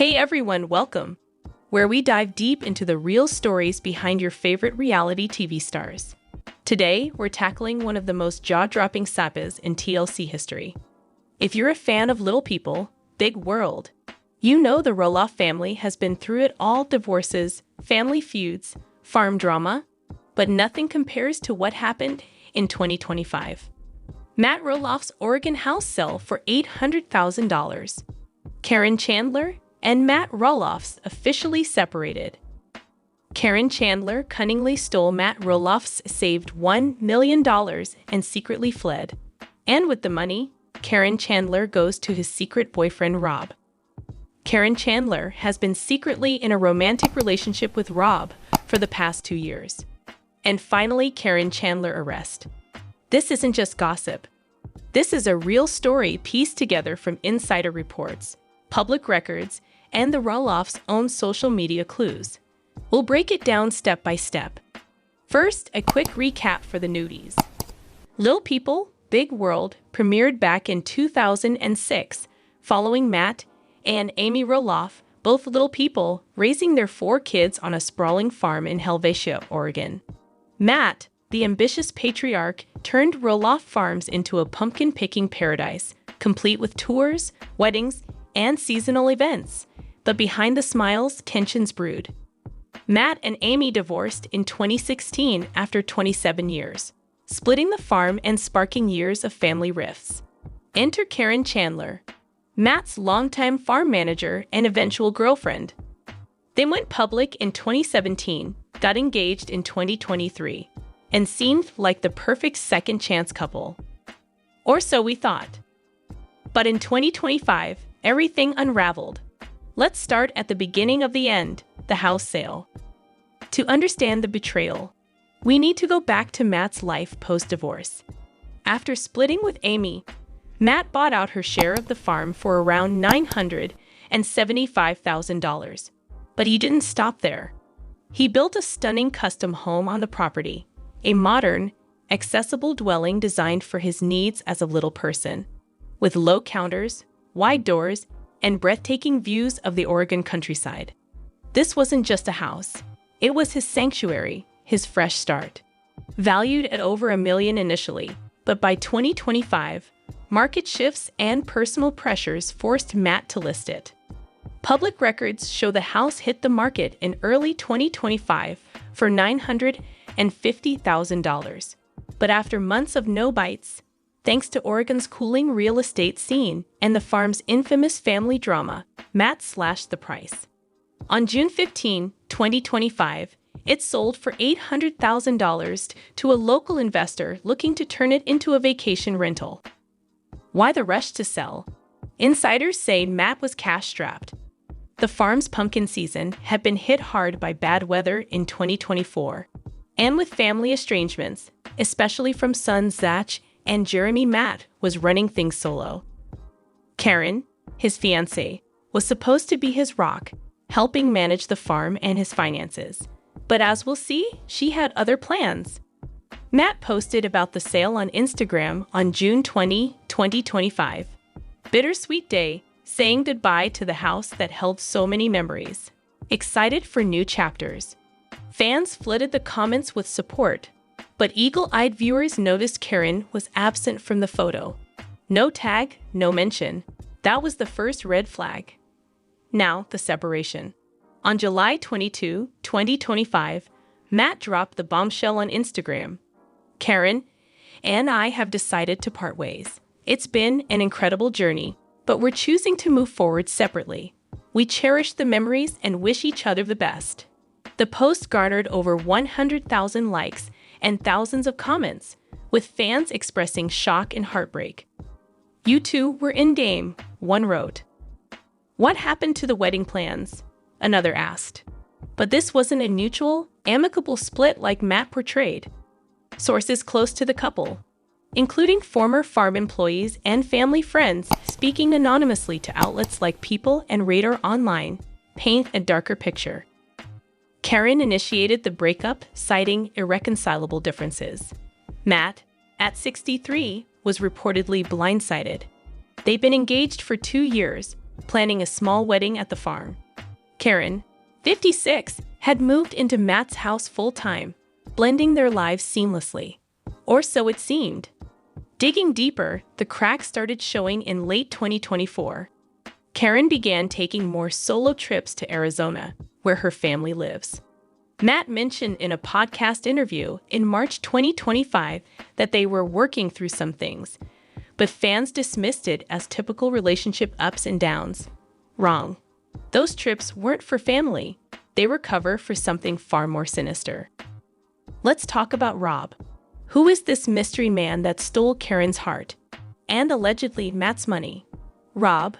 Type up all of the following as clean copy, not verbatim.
Hey everyone, welcome, where we dive deep into the real stories behind your favorite reality TV stars. Today, we're tackling one of the most jaw-dropping sagas in TLC history. If you're a fan of Little People, Big World, you know the Roloff family has been through it all: divorces, family feuds, farm drama, but nothing compares to what happened in 2025. Matt Roloff's Oregon house sell for $800,000. Caryn Chandler and Matt Roloff's officially separated. Caryn Chandler cunningly stole Matt Roloff's saved $1 million and secretly fled. And with the money, Caryn Chandler goes to his secret boyfriend Rob. Caryn Chandler has been secretly in a romantic relationship with Rob for the past 2 years. And finally, Caryn Chandler arrest. This isn't just gossip. This is a real story pieced together from insider reports, public records, and the Roloff's own social media clues. We'll break it down step by step. First, a quick recap for the newbies. Little People, Big World premiered back in 2006, following Matt and Amy Roloff, both Little People, raising their 4 kids on a sprawling farm in Helvetia, Oregon. Matt, the ambitious patriarch, turned Roloff Farms into a pumpkin-picking paradise, complete with tours, weddings, and seasonal events. But behind the smiles, tensions brewed. Matt and Amy divorced in 2016 after 27 years, splitting the farm and sparking years of family rifts. Enter Caryn Chandler, Matt's longtime farm manager and eventual girlfriend. They went public in 2017, got engaged in 2023, and seemed like the perfect second-chance couple. Or so we thought. But in 2025, everything unraveled. Let's start at the beginning of the end, the house sale. To understand the betrayal, we need to go back to Matt's life post-divorce. After splitting with Amy, Matt bought out her share of the farm for around $975,000. But he didn't stop there. He built a stunning custom home on the property, a modern, accessible dwelling designed for his needs as a little person, with low counters, wide doors, and breathtaking views of the Oregon countryside. This wasn't just a house. It was his sanctuary, his fresh start. Valued at over $1 million initially, but by 2025, market shifts and personal pressures forced Matt to list it. Public records show the house hit the market in early 2025 for $950,000. But after months of no bites, thanks to Oregon's cooling real estate scene and the farm's infamous family drama, Matt slashed the price. On June 15, 2025, it sold for $800,000 to a local investor looking to turn it into a vacation rental. Why the rush to sell? Insiders say Matt was cash-strapped. The farm's pumpkin season had been hit hard by bad weather in 2024, and with family estrangements, especially from sons Zach and Jeremy, Matt was running things solo. Caryn, his fiancée, was supposed to be his rock, helping manage the farm and his finances. But as we'll see, she had other plans. Matt posted about the sale on Instagram on June 20, 2025. Bittersweet day, saying goodbye to the house that held so many memories. Excited for new chapters. Fans flooded the comments with support, but eagle-eyed viewers noticed Caryn was absent from the photo. No tag, no mention. That was the first red flag. Now, the separation. On July 22, 2025, Matt dropped the bombshell on Instagram. Caryn and I have decided to part ways. It's been an incredible journey, but we're choosing to move forward separately. We cherish the memories and wish each other the best. The post garnered over 100,000 likes and thousands of comments, with fans expressing shock and heartbreak. "You two were in game," one wrote. "What happened to the wedding plans?" another asked. But this wasn't a mutual, amicable split like Matt portrayed. Sources close to the couple, including former farm employees and family friends speaking anonymously to outlets like People and Radar Online, paint a darker picture. Caryn initiated the breakup, citing irreconcilable differences. Matt, at 63, was reportedly blindsided. They'd been engaged for 2 years, planning a small wedding at the farm. Caryn, 56, had moved into Matt's house full-time, blending their lives seamlessly. Or so it seemed. Digging deeper, the cracks started showing in late 2024. Caryn began taking more solo trips to Arizona, where her family lives. Matt mentioned in a podcast interview in March 2025 that they were working through some things, but fans dismissed it as typical relationship ups and downs. Wrong. Those trips weren't for family. They were cover for something far more sinister. Let's talk about Rob. Who is this mystery man that stole Caryn's heart and allegedly Matt's money? Rob,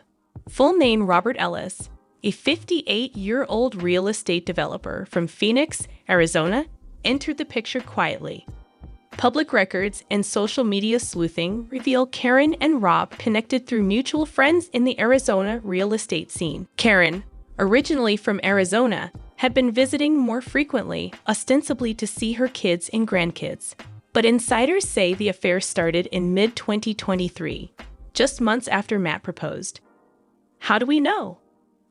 full name Robert Ellis, a 58-year-old real estate developer from Phoenix, Arizona, entered the picture quietly. Public records and social media sleuthing reveal Caryn and Rob connected through mutual friends in the Arizona real estate scene. Caryn, originally from Arizona, had been visiting more frequently, ostensibly to see her kids and grandkids. But insiders say the affair started in mid-2023, just months after Matt proposed. How do we know?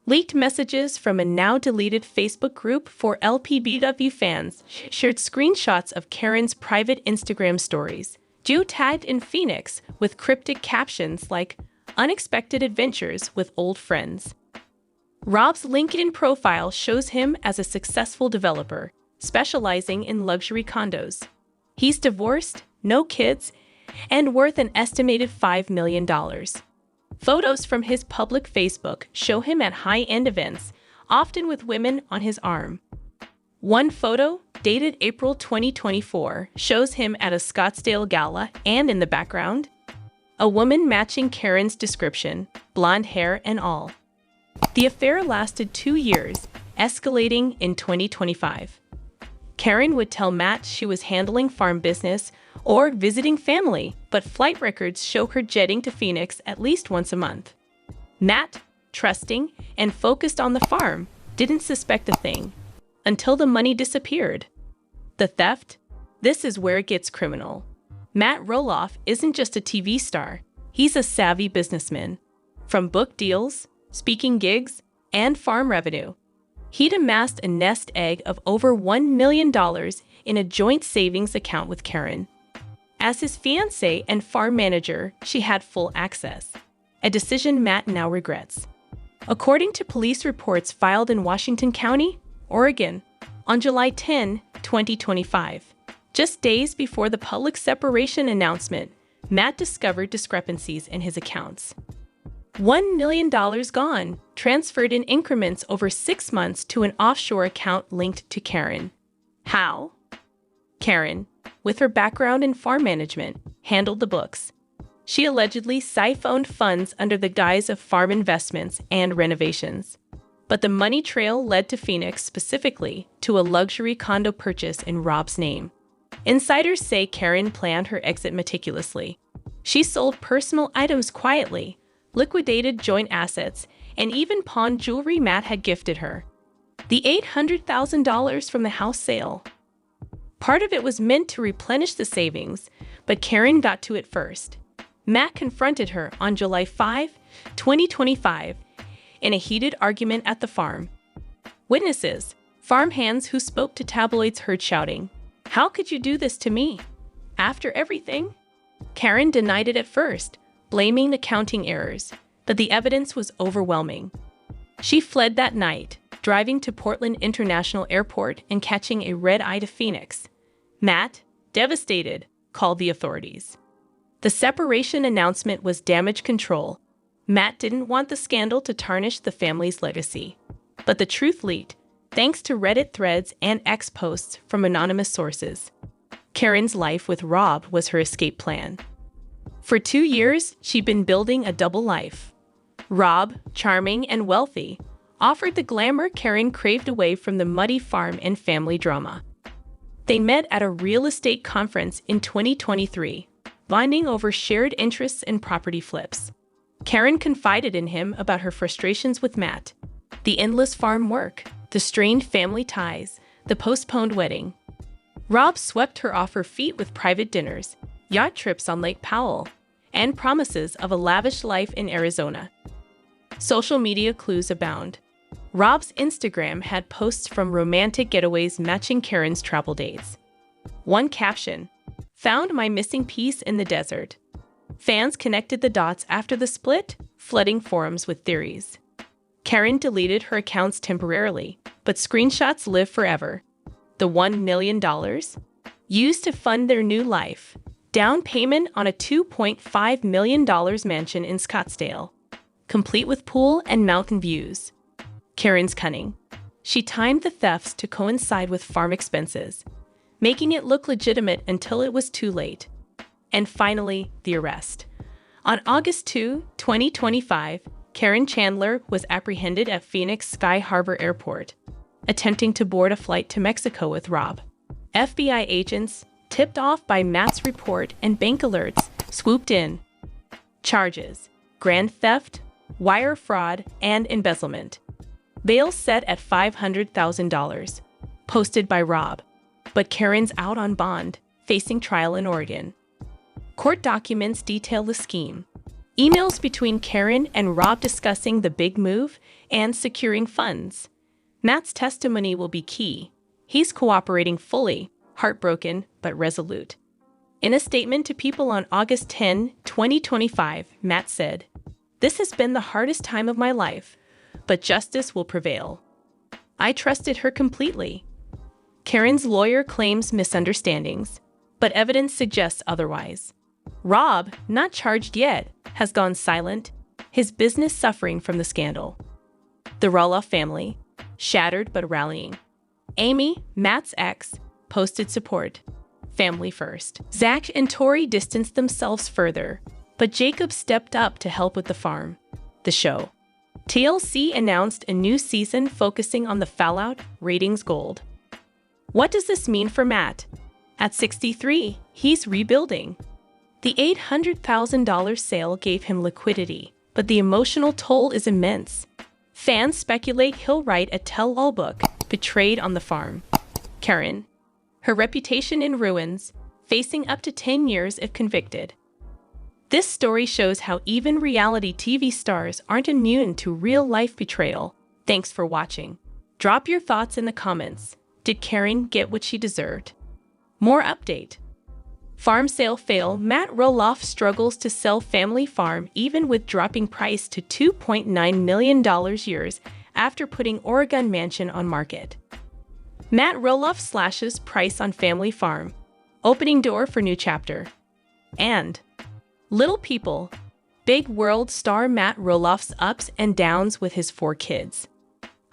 Leaked messages from a now-deleted Facebook group for LPBW fans shared screenshots of Caryn's private Instagram stories, geotagged in Phoenix with cryptic captions like, "Unexpected adventures with old friends." Rob's LinkedIn profile shows him as a successful developer, specializing in luxury condos. He's divorced, no kids, and worth an estimated $5 million. Photos from his public Facebook show him at high-end events, often with women on his arm. One photo, dated April 2024, shows him at a Scottsdale gala and in the background, a woman matching Caryn's description, blonde hair and all. The affair lasted 2 years, escalating in 2025. Caryn would tell Matt she was handling farm business or visiting family, but flight records show her jetting to Phoenix at least once a month. Matt, trusting and focused on the farm, didn't suspect a thing until the money disappeared. The theft? This is where it gets criminal. Matt Roloff isn't just a TV star, he's a savvy businessman. From book deals, speaking gigs, and farm revenue, he'd amassed a nest egg of over $1 million in a joint savings account with Caryn. As his fiancée and farm manager, she had full access, a decision Matt now regrets. According to police reports filed in Washington County, Oregon, on July 10, 2025, just days before the public separation announcement, Matt discovered discrepancies in his accounts. $1 million gone, transferred in increments over 6 months to an offshore account linked to Caryn. How? Caryn, with her background in farm management, handled the books. She allegedly siphoned funds under the guise of farm investments and renovations. But the money trail led to Phoenix, specifically to a luxury condo purchase in Rob's name. Insiders say Caryn planned her exit meticulously. She sold personal items quietly, liquidated joint assets, and even pawned jewelry Matt had gifted her. The $800,000 from the house sale. Part of it was meant to replenish the savings, but Caryn got to it first. Matt confronted her on July 5, 2025, in a heated argument at the farm. Witnesses, farm hands who spoke to tabloids, heard shouting, "How could you do this to me? After everything?" Caryn denied it at first, blaming accounting errors, but the evidence was overwhelming. She fled that night, driving to Portland International Airport and catching a red-eye to Phoenix. Matt, devastated, called the authorities. The separation announcement was damage control. Matt didn't want the scandal to tarnish the family's legacy. But the truth leaked, thanks to Reddit threads and X posts from anonymous sources. Caryn's life with Rob was her escape plan. For 2 years, she'd been building a double life. Rob, charming and wealthy, offered the glamour Caryn craved away from the muddy farm and family drama. They met at a real estate conference in 2023, bonding over shared interests in property flips. Caryn confided in him about her frustrations with Matt, the endless farm work, the strained family ties, the postponed wedding. Rob swept her off her feet with private dinners, yacht trips on Lake Powell, and promises of a lavish life in Arizona. Social media clues abound. Rob's Instagram had posts from romantic getaways matching Caryn's travel dates. One caption: "Found my missing piece in the desert." Fans connected the dots after the split, flooding forums with theories. Caryn deleted her accounts temporarily, but screenshots live forever. The $1 million? Used to fund their new life. Down payment on a $2.5 million mansion in Scottsdale, complete with pool and mountain views. Caryn's cunning. She timed the thefts to coincide with farm expenses, making it look legitimate until it was too late. And finally, the arrest. On August 2, 2025, Caryn Chandler was apprehended at Phoenix Sky Harbor Airport, attempting to board a flight to Mexico with Rob. FBI agents, tipped off by Matt's report and bank alerts, swooped in. Charges: grand theft, wire fraud, and embezzlement. Bail set at $500,000, posted by Rob. But Caryn's out on bond, facing trial in Oregon. Court documents detail the scheme. Emails between Caryn and Rob discussing the big move and securing funds. Matt's testimony will be key. He's cooperating fully, heartbroken but resolute. In a statement to People on August 10, 2025, Matt said, "This has been the hardest time of my life, but justice will prevail. I trusted her completely." Caryn's lawyer claims misunderstandings, but evidence suggests otherwise. Rob, not charged yet, has gone silent, his business suffering from the scandal. The Roloff family, shattered but rallying. Amy, Matt's ex, posted support. Family first. Zach and Tori distanced themselves further, but Jacob stepped up to help with the farm. The show. TLC announced a new season focusing on the fallout, ratings gold. What does this mean for Matt? At 63, he's rebuilding. The $800,000 sale gave him liquidity, but the emotional toll is immense. Fans speculate he'll write a tell-all book, Betrayed on the Farm. Caryn. Her reputation in ruins, facing up to 10 years if convicted. This story shows how even reality TV stars aren't immune to real-life betrayal. Thanks for watching. Drop your thoughts in the comments. Did Caryn get what she deserved? More update. Farm sale fail. Matt Roloff struggles to sell family farm even with dropping price to $2.9 million years after putting Oregon mansion on market. Matt Roloff slashes price on family farm, opening door for new chapter. And Little People, Big World star Matt Roloff's ups and downs with his 4 kids.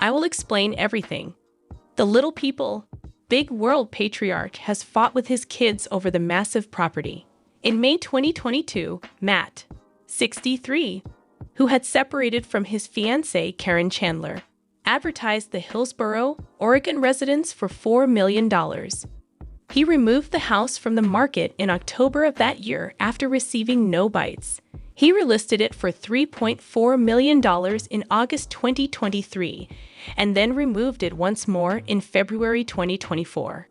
I will explain everything. The Little People, Big World patriarch has fought with his kids over the massive property. In May 2022, Matt, 63, who had separated from his fiancée Caryn Chandler, advertised the Hillsboro, Oregon residence for $4 million. He removed the house from the market in October of that year after receiving no bites. He relisted it for $3.4 million in August 2023, and then removed it once more in February 2024.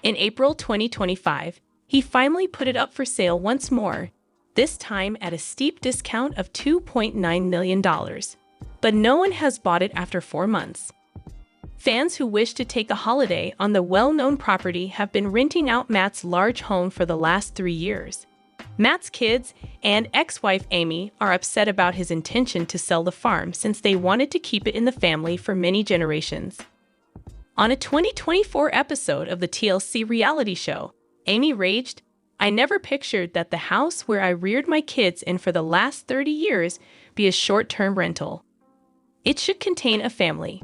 In April 2025, he finally put it up for sale once more, this time at a steep discount of $2.9 million. But no one has bought it after 4 months. Fans who wish to take a holiday on the well-known property have been renting out Matt's large home for the last 3 years. Matt's kids and ex-wife Amy are upset about his intention to sell the farm since they wanted to keep it in the family for many generations. On a 2024 episode of the TLC reality show, Amy raged, "I never pictured that the house where I reared my kids in for the last 30 years be a short-term rental. It should contain a family."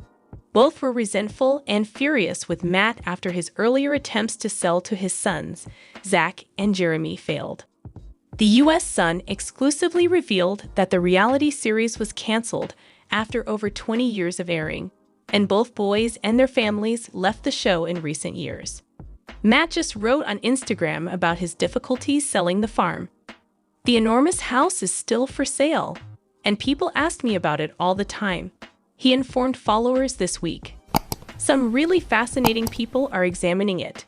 Both were resentful and furious with Matt after his earlier attempts to sell to his sons, Zach and Jeremy, failed. The U.S. Sun exclusively revealed that the reality series was canceled after over 20 years of airing, and both boys and their families left the show in recent years. Matt just wrote on Instagram about his difficulties selling the farm. "The enormous house is still for sale, and people ask me about it all the time," he informed followers this week. Some really fascinating people are examining it.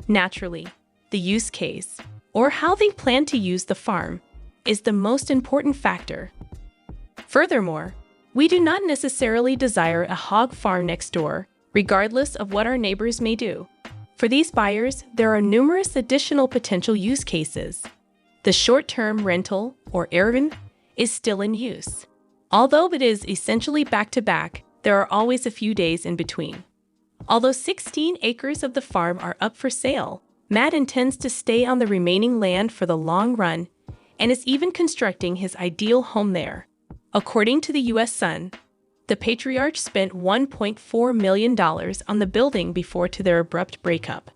Naturally, the use case, or how they plan to use the farm, is the most important factor. Furthermore, We do not necessarily desire a hog farm next door, regardless of what our neighbors may do. For these buyers, there are numerous additional potential use cases. The short-term rental, or Airbnb, is still in use. Although it is essentially back-to-back, there are always a few days in between. Although 16 acres of the farm are up for sale, Matt intends to stay on the remaining land for the long run and is even constructing his ideal home there. According to the U.S. Sun, the patriarch spent $1.4 million on the building before to their abrupt breakup.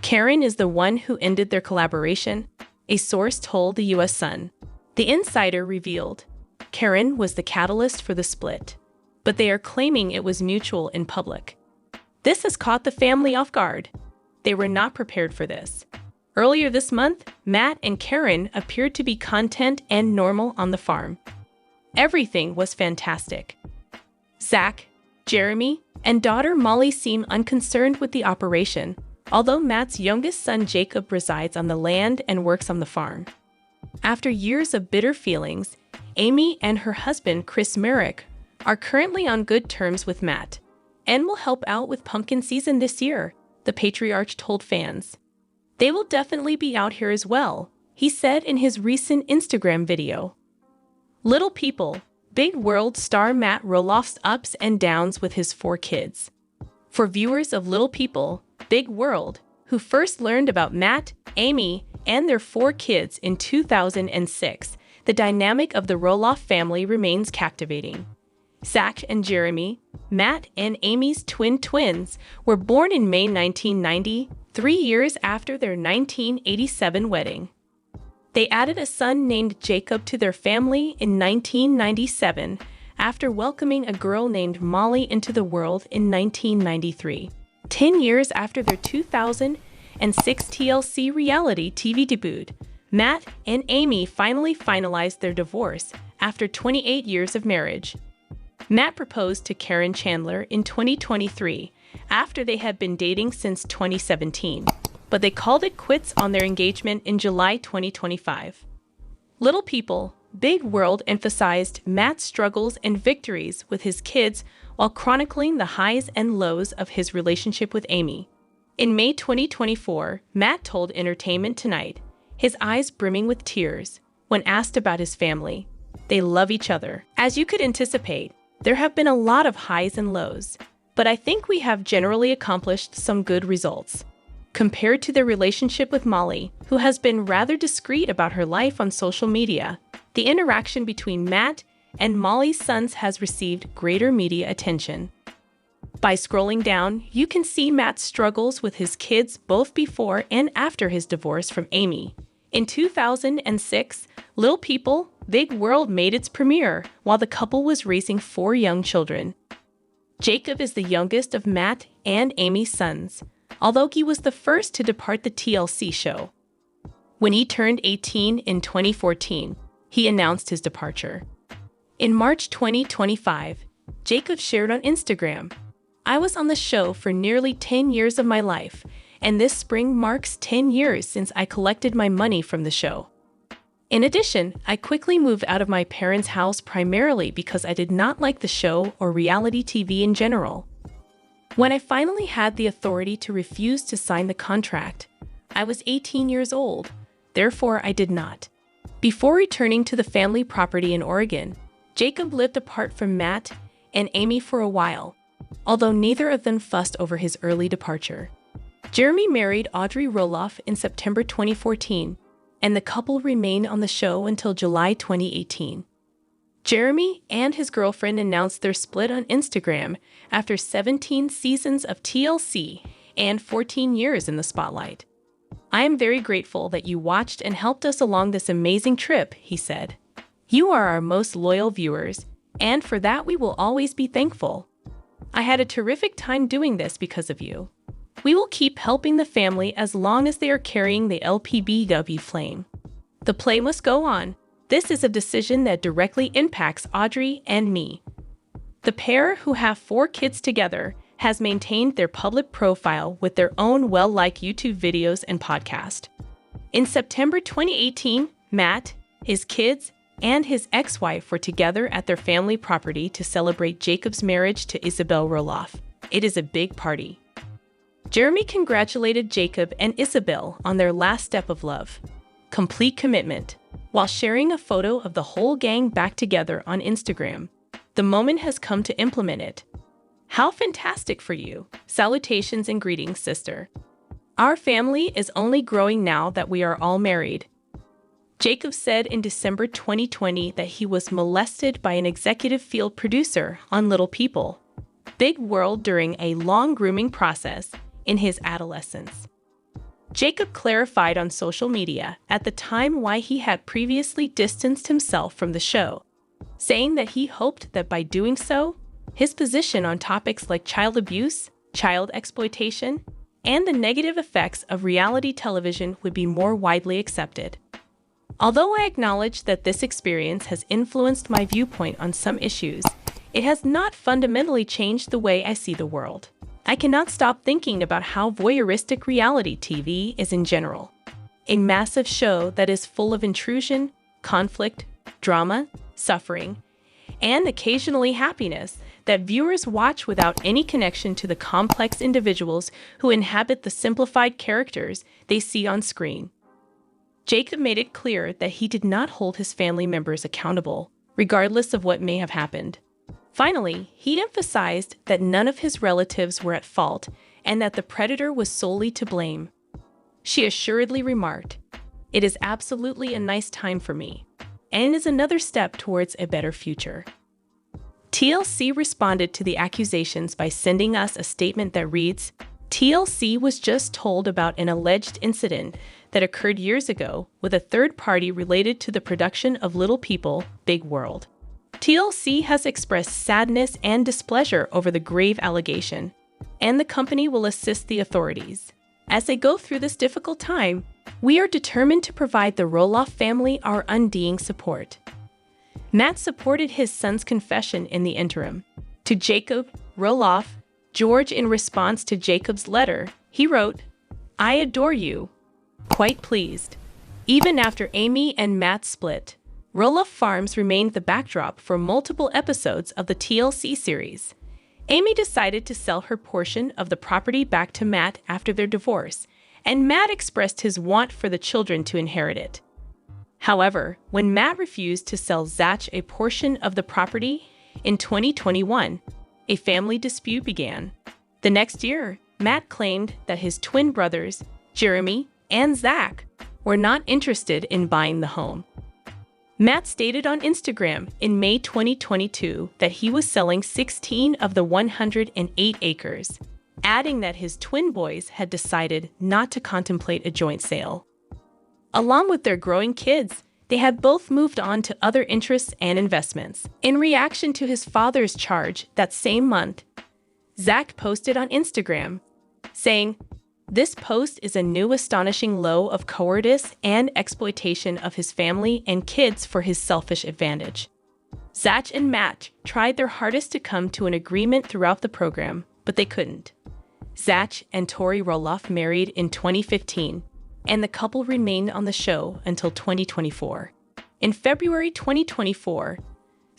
Caryn is the one who ended their collaboration, a source told the U.S. Sun. The insider revealed Caryn was the catalyst for the split, but they are claiming it was mutual in public. This has caught the family off guard. They were not prepared for this. Earlier this month, Matt and Caryn appeared to be content and normal on the farm. Everything was fantastic. Zach, Jeremy, and daughter Molly seem unconcerned with the operation, although Matt's youngest son Jacob resides on the land and works on the farm. After years of bitter feelings, Amy and her husband Chris Merrick are currently on good terms with Matt and will help out with pumpkin season this year, the patriarch told fans. They will definitely be out here as well, he said in his recent Instagram video. Little People, Big World star Matt Roloff's ups and downs with his 4 kids. For viewers of Little People, Big World, who first learned about Matt, Amy, and their 4 kids in 2006, the dynamic of the Roloff family remains captivating. Zach and Jeremy, Matt and Amy's twins, were born in May 1990, 3 years after their 1987 wedding. They added a son named Jacob to their family in 1997 after welcoming a girl named Molly into the world in 1993. 10 years after their 2006 TLC reality TV debut, Matt and Amy finally finalized their divorce after 28 years of marriage. Matt proposed to Caryn Chandler in 2023 after they had been dating since 2017, but they called it quits on their engagement in July 2025. Little People, Big World emphasized Matt's struggles and victories with his kids while chronicling the highs and lows of his relationship with Amy. In May 2024, Matt told Entertainment Tonight, his eyes brimming with tears, when asked about his family. They love each other. As you could anticipate, there have been a lot of highs and lows, but I think we have generally accomplished some good results. Compared to their relationship with Molly, who has been rather discreet about her life on social media, the interaction between Matt and Molly's sons has received greater media attention. By scrolling down, you can see Matt's struggles with his kids both before and after his divorce from Amy. In 2006, Little People, Big World made its premiere while the couple was raising 4 young children. Jacob is the youngest of Matt and Amy's sons, although he was the first to depart the TLC show. When he turned 18 in 2014, he announced his departure. In March 2025, Jacob shared on Instagram, "I was on the show for nearly 10 years of my life, and this spring marks 10 years since I collected my money from the show. In addition, I quickly moved out of my parents' house primarily because I did not like the show or reality TV in general. When I finally had the authority to refuse to sign the contract, I was 18 years old, therefore I did not." Before returning to the family property in Oregon, Jacob lived apart from Matt and Amy for a while, although neither of them fussed over his early departure. Jeremy married Tori Roloff in September 2014, and the couple remained on the show until July 2018. Jeremy and his girlfriend announced their split on Instagram after 17 seasons of TLC and 14 years in the spotlight. "I am very grateful that you watched and helped us along this amazing trip," he said. "You are our most loyal viewers, and for that we will always be thankful. I had a terrific time doing this because of you. We will keep helping the family as long as they are carrying the LPBW flame. The play must go on. This is a decision that directly impacts Audrey and me." The pair, who have 4 kids together, has maintained their public profile with their own well-liked YouTube videos and podcast. In September 2018, Matt, his kids, and his ex-wife were together at their family property to celebrate Jacob's marriage to Isabel Roloff. It is a big party. Jeremy congratulated Jacob and Isabel on their last step of love, complete commitment, while sharing a photo of the whole gang back together on Instagram. The moment has come to implement it. How fantastic for you. Salutations and greetings, sister. Our family is only growing now that we are all married. Jacob said in December 2020 that he was molested by an executive field producer on Little People, Big World during a long grooming process in his adolescence. Jacob clarified on social media at the time why he had previously distanced himself from the show, saying that he hoped that by doing so, his position on topics like child abuse, child exploitation, and the negative effects of reality television would be more widely accepted. Although I acknowledge that this experience has influenced my viewpoint on some issues, it has not fundamentally changed the way I see the world. I cannot stop thinking about how voyeuristic reality TV is in general. A massive show that is full of intrusion, conflict, drama, suffering, and occasionally happiness that viewers watch without any connection to the complex individuals who inhabit the simplified characters they see on screen. Jacob made it clear that he did not hold his family members accountable, regardless of what may have happened. Finally, he emphasized that none of his relatives were at fault and that the predator was solely to blame. She assuredly remarked, "It is absolutely a nice time for me, and is another step towards a better future." TLC responded to the accusations by sending us a statement that reads, "TLC was just told about an alleged incident that occurred years ago with a third party related to the production of Little People, Big World. TLC has expressed sadness and displeasure over the grave allegation, and the company will assist the authorities. As they go through this difficult time, we are determined to provide the Roloff family our undying support." Matt supported his son's confession in the interim. To Jacob, Roloff, George, in response to Jacob's letter, he wrote, "I adore you. Quite pleased." Even after Amy and Matt split, Roloff Farms remained the backdrop for multiple episodes of the TLC series. Amy decided to sell her portion of the property back to Matt after their divorce, and Matt expressed his want for the children to inherit it. However, when Matt refused to sell Zach a portion of the property in 2021, a family dispute began. The next year, Matt claimed that his twin brothers, Jeremy and Zach, were not interested in buying the home. Matt stated on Instagram in May 2022 that he was selling 16 of the 108 acres, adding that his twin boys had decided not to contemplate a joint sale. Along with their growing kids, they had both moved on to other interests and investments. In reaction to his father's charge that same month, Zach posted on Instagram, saying, "This post is a new astonishing low of courteous and exploitation of his family and kids for his selfish advantage." Zach and Matt tried their hardest to come to an agreement throughout the program, but they couldn't. Zach and Tori Roloff married in 2015, and the couple remained on the show until 2024. In February 2024,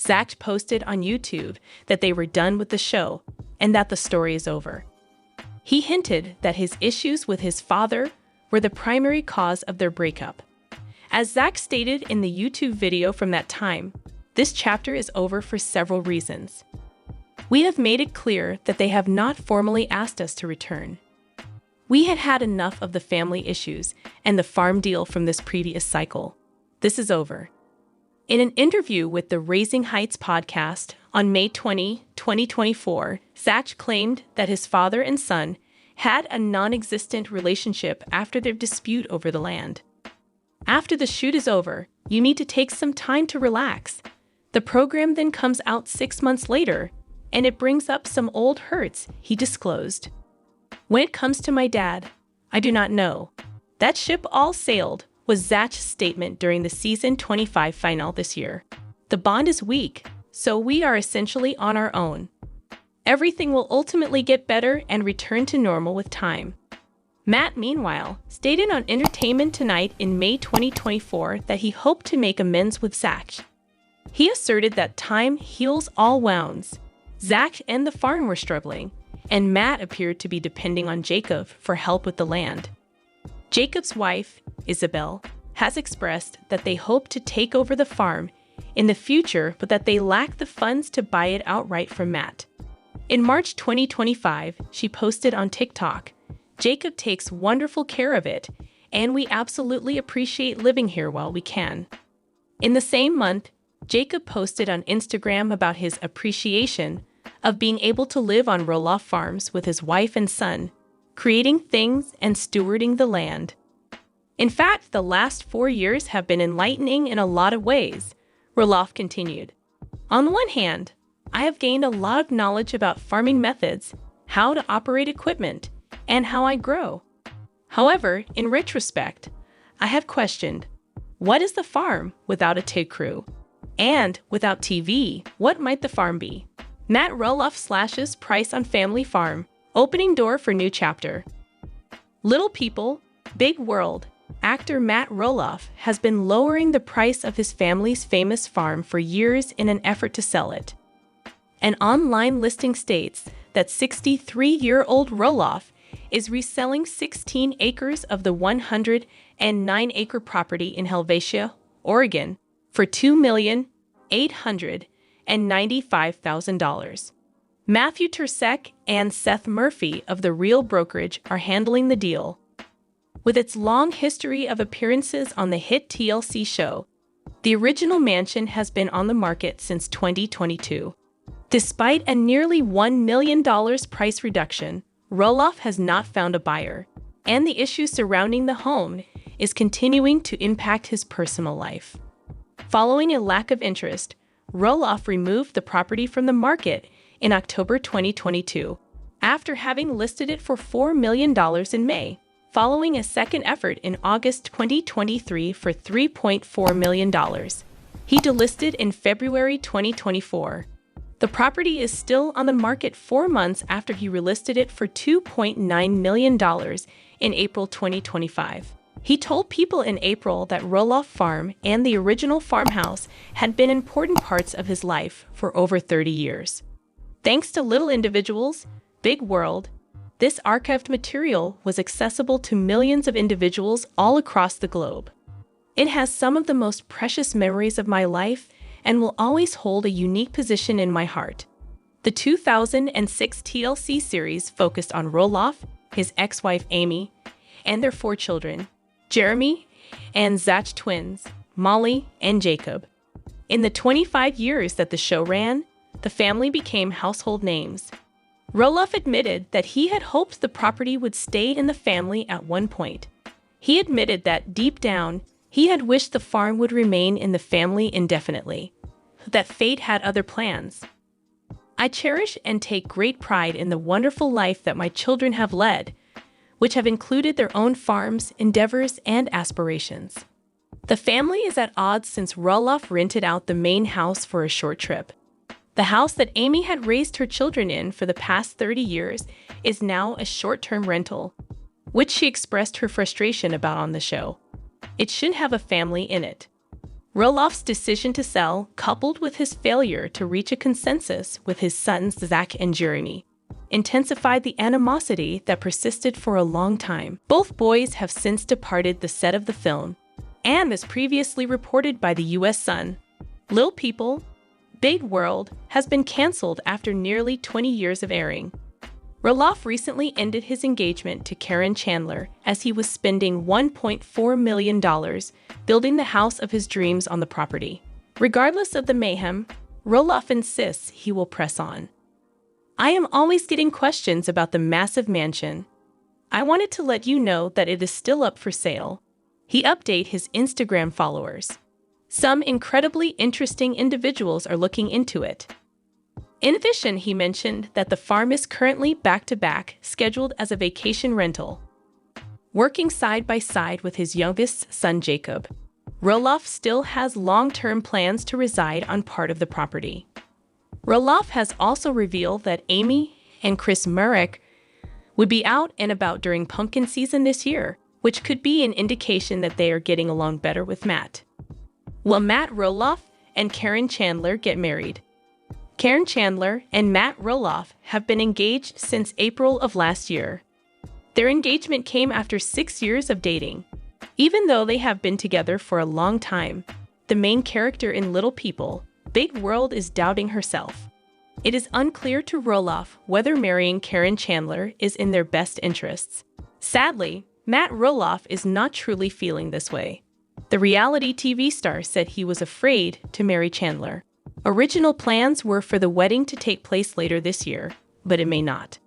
Zach posted on YouTube that they were done with the show and that the story is over. He hinted that his issues with his father were the primary cause of their breakup. As Zach stated in the YouTube video from that time, this chapter is over for several reasons. We have made it clear that they have not formally asked us to return. We had had enough of the family issues and the farm deal from this previous cycle. This is over. In an interview with the Raising Heights podcast on May 20, 2024, Zach claimed that his father and son had a non-existent relationship after their dispute over the land. "After the shoot is over, you need to take some time to relax. The program then comes out 6 months later, and it brings up some old hurts," he disclosed. "When it comes to my dad, I do not know. That ship all sailed," was Zach's statement during the season 25 final this year. "The bond is weak, so we are essentially on our own. Everything will ultimately get better and return to normal with time." Matt, meanwhile, stated on Entertainment Tonight in May 2024 that he hoped to make amends with Zach He asserted that time heals all wounds. Zach and the farm were struggling, and Matt appeared to be depending on Jacob for help with the land. Jacob's wife, Isabel, has expressed that they hope to take over the farm in the future, but that they lack the funds to buy it outright from Matt. In March 2025, she posted on TikTok, "Jacob takes wonderful care of it, and we absolutely appreciate living here while we can." In the same month, Jacob posted on Instagram about his appreciation of being able to live on Roloff Farms with his wife and son, creating things and stewarding the land. In fact, the last 4 years have been enlightening in a lot of ways, Roloff continued. On the one hand, I have gained a lot of knowledge about farming methods, how to operate equipment, and how I grow. However, in retrospect, I have questioned, what is the farm without a TIG crew? And without TV, what might the farm be? Matt Roloff slashes price on family farm, opening door for new chapter. Little people, big world. Actor Matt Roloff has been lowering the price of his family's famous farm for years in an effort to sell it. An online listing states that 63-year-old Roloff is reselling 16 acres of the 109-acre property in Helvetia, Oregon, for $2,895,000. Matthew Tersek and Seth Murphy of The Real Brokerage are handling the deal. With its long history of appearances on the hit TLC show, the original mansion has been on the market since 2022. Despite a nearly $1 million price reduction, Roloff has not found a buyer, and the issues surrounding the home is continuing to impact his personal life. Following a lack of interest, Roloff removed the property from the market in October 2022, after having listed it for $4 million in May, following a second effort in August 2023 for $3.4 million. He delisted in February 2024. The property is still on the market 4 months after he relisted it for $2.9 million in April 2025. He told People in April that Roloff Farm and the original farmhouse had been important parts of his life for over 30 years. Thanks to Little Individuals, Big World, this archived material was accessible to millions of individuals all across the globe. It has some of the most precious memories of my life and will always hold a unique position in my heart. The 2006 TLC series focused on Roloff, his ex-wife Amy, and their 4 children, Jeremy and Zach twins, Molly and Jacob. In the 25 years that the show ran, the family became household names. Roloff admitted that he had hoped the property would stay in the family at one point. He admitted that deep down, he had wished the farm would remain in the family indefinitely, that fate had other plans. I cherish and take great pride in the wonderful life that my children have led, which have included their own farms, endeavors, and aspirations. The family is at odds since Roloff rented out the main house for a short trip. The house that Amy had raised her children in for the past 30 years is now a short-term rental, which she expressed her frustration about on the show. It should have a family in it. Roloff's decision to sell, coupled with his failure to reach a consensus with his sons Zach and Jeremy, intensified the animosity that persisted for a long time. Both boys have since departed the set of the film, and as previously reported by the U.S. Sun, Little People, Big World has been canceled after nearly 20 years of airing. Roloff recently ended his engagement to Caryn Chandler as he was spending $1.4 million building the house of his dreams on the property. Regardless of the mayhem, Roloff insists he will press on. I am always getting questions about the massive mansion. I wanted to let you know that it is still up for sale. He updated his Instagram followers. Some incredibly interesting individuals are looking into it. In addition, he mentioned that the farm is currently back-to-back, scheduled as a vacation rental. Working side by side with his youngest son, Jacob, Roloff still has long-term plans to reside on part of the property. Roloff has also revealed that Amy and Chris Murrick would be out and about during pumpkin season this year, which could be an indication that they are getting along better with Matt. While Matt Roloff and Caryn Chandler get married. Caryn Chandler and Matt Roloff have been engaged since April of last year. Their engagement came after 6 years of dating. Even though they have been together for a long time, the main character in Little People, Big World is doubting herself. It is unclear to Roloff whether marrying Caryn Chandler is in their best interests. Sadly, Matt Roloff is not truly feeling this way. The reality TV star said he was afraid to marry Chandler. Original plans were for the wedding to take place later this year, but it may not.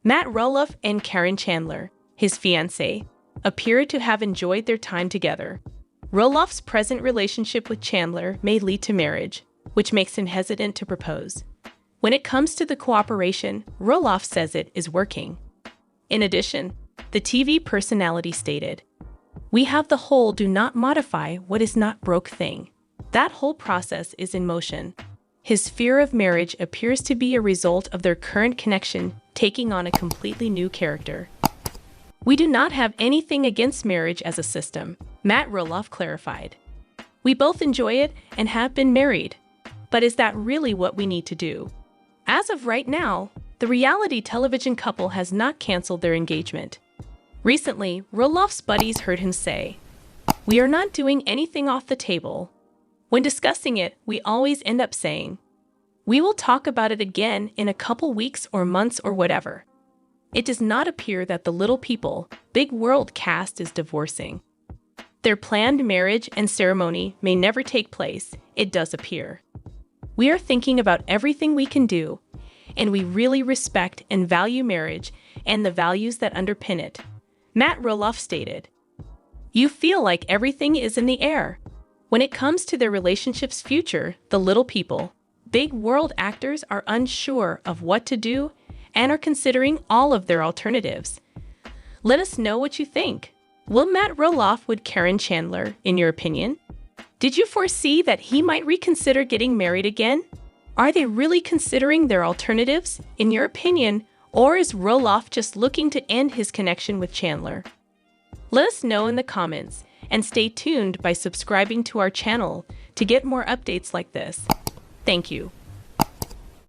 Matt Roloff and Caryn Chandler, his fiancée, appear to have enjoyed their time together. Roloff's present relationship with Chandler may lead to marriage, which makes him hesitant to propose. When it comes to the cooperation, Roloff says it is working. In addition, the TV personality stated, "We have the whole do not modify what is not broke thing. That whole process is in motion." His fear of marriage appears to be a result of their current connection taking on a completely new character. "We do not have anything against marriage as a system," Matt Roloff clarified. "We both enjoy it and have been married. But is that really what we need to do?" As of right now, the reality television couple has not canceled their engagement. Recently, Roloff's buddies heard him say, "We are not doing anything off the table." When discussing it, we always end up saying, "We will talk about it again in a couple weeks or months or whatever." It does not appear that the Little People, Big World cast is divorcing. Their planned marriage and ceremony may never take place, it does appear. "We are thinking about everything we can do, and we really respect and value marriage and the values that underpin it," Matt Roloff stated. "You feel like everything is in the air." When it comes to their relationship's future, the Little People, Big World actors are unsure of what to do and are considering all of their alternatives. Let us know what you think. Will Matt Roloff with Caryn Chandler, in your opinion? Did you foresee that he might reconsider getting married again? Are they really considering their alternatives, in your opinion, or is Roloff just looking to end his connection with Chandler? Let us know in the comments, and stay tuned by subscribing to our channel to get more updates like this. Thank you.